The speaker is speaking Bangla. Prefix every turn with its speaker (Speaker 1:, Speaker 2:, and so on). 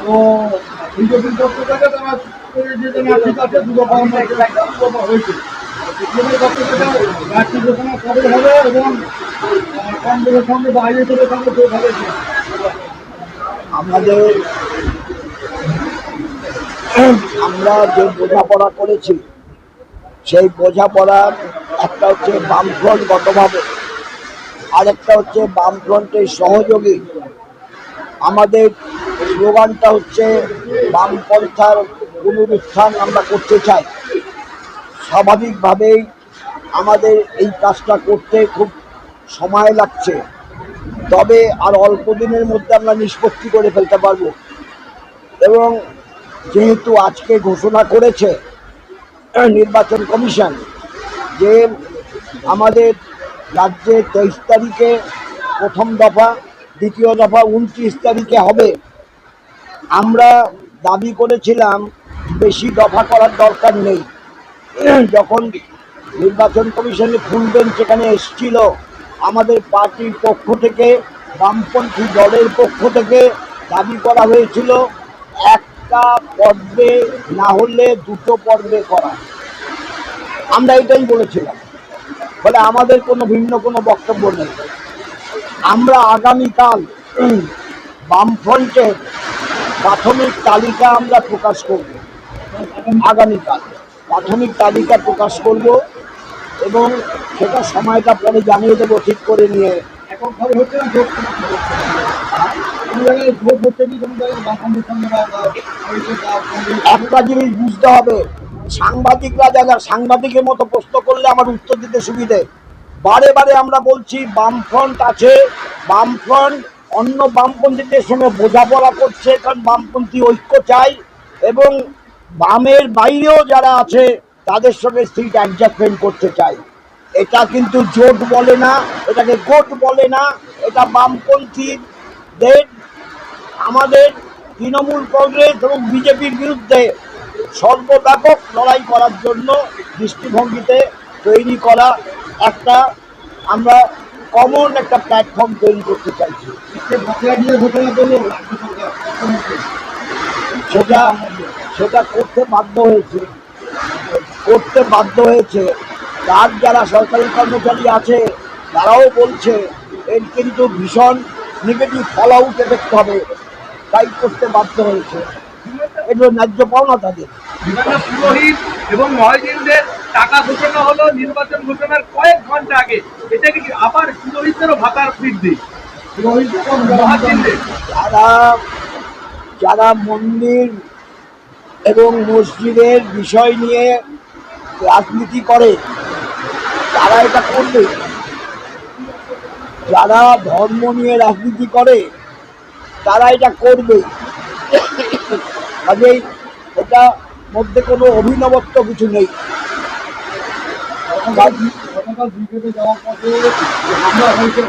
Speaker 1: তো বিজেপির পক্ষ থেকে তারা যে ম্যাট্রিক আছে দুটো হয়েছে। বিজেপির পক্ষ থেকে ম্যাট্রিক ঘোষণা কবে হবে এবং কংগ্রেসের সঙ্গে বাইরে থেকে সঙ্গে যোগ হবে।
Speaker 2: আমাদের আমরা যে বোঝাপড়া করেছি সেই বোঝাপড়ার একটা হচ্ছে বামফ্রন্টগতভাবে, আরেকটা হচ্ছে বামফ্রন্টের সহযোগী। আমাদের স্লোগানটা হচ্ছে বামপন্থার পুনরুত্থান আমরা করতে চাই। স্বাভাবিকভাবেই আমাদের এই কাজটা করতে খুব সময় লাগছে, তবে আর অল্প দিনের মধ্যে আমরা নিষ্পত্তি করে ফেলতে পারবো। এবং যেহেতু আজকে ঘোষণা করেছে নির্বাচন কমিশন যে আমাদের রাজ্যে 23 তারিখে প্রথম দফা, দ্বিতীয় দফা 29 তারিখে হবে, আমরা দাবি করেছিলাম বেশি দফা করার দরকার নেই। যখন নির্বাচন কমিশনে ফুল বেঞ্চ সেখানে এসেছিল, আমাদের পার্টির পক্ষ থেকে, বামপন্থী দলের পক্ষ থেকে দাবি করা হয়েছিল একটা পর্বে না হলে দুটো পর্বে করা। আমরা এটাই বলেছিলাম, ফলে আমাদের কোনো ভিন্ন কোনো বক্তব্য নেই। আমরা আগামীকাল বামফ্রন্টের প্রাথমিক তালিকা আমরা প্রকাশ করব। আগামীকাল প্রাথমিক তালিকা প্রকাশ করব এবং সেটা সময়টা পরে জানিয়ে দেবো ঠিক করে নিয়ে।
Speaker 1: এখন খবর হচ্ছে না
Speaker 2: একটা জিনিস বুঝতে হবে, সাংবাদিকরা যারা সাংবাদিকের মতো প্রশ্ন করলে আমার উত্তর দিতে সুবিধে। বারে বারে আমরা বলছি বামফ্রন্ট আছে, বামফ্রন্ট অন্য বামপন্থীদের সঙ্গে বোঝাপড়া করছে, কারণ বামপন্থী ঐক্য চাই এবং বামের বাইরেও যারা আছে তাদের সঙ্গে সিট অ্যাডজাস্টমেন্ট করতে চাই। এটা কিন্তু জোট বলে না, এটাকে গোট বলে না, এটা বামপন্থীদের আমাদের তৃণমূল কংগ্রেস এবং বিজেপির বিরুদ্ধে সর্বব্যাপক লড়াই করার জন্য দৃষ্টিভঙ্গিতে তৈরি করা একটা আমরা কমন একটা প্ল্যাটফর্ম তৈরি করতে চাইছি। সেটা করতে বাধ্য হয়েছে তার যারা সরকারি কর্মচারী আছে তারাও বলছে এর কিন্তু ভীষণ নেগেটিভ ফল আউট এফেক্ট হবে, তাই করতে বাধ্য হয়েছে। এগুলো ন্যায্য পাওনা তাদের।
Speaker 1: পুরোহিত এবং মহাজিনদের টাকা ঘোষণা হলো নির্বাচন ঘোষণার কয়েক ঘন্টা আগে, এটা কি আবার পুরোহিতদেরও ভাতার বৃদ্ধি?
Speaker 2: যারা মন্দির এবং মসজিদের বিষয় নিয়ে রাজনীতি করে তারা এটা করবে, যারা ধর্ম নিয়ে রাজনীতি করে তারা এটা করবে। কাজেই এটা মধ্যে কোনো অভিনবত্ব কিছু নেই।
Speaker 1: গতকাল বিজেপি যাওয়ার পথে হামলা হয়েছে।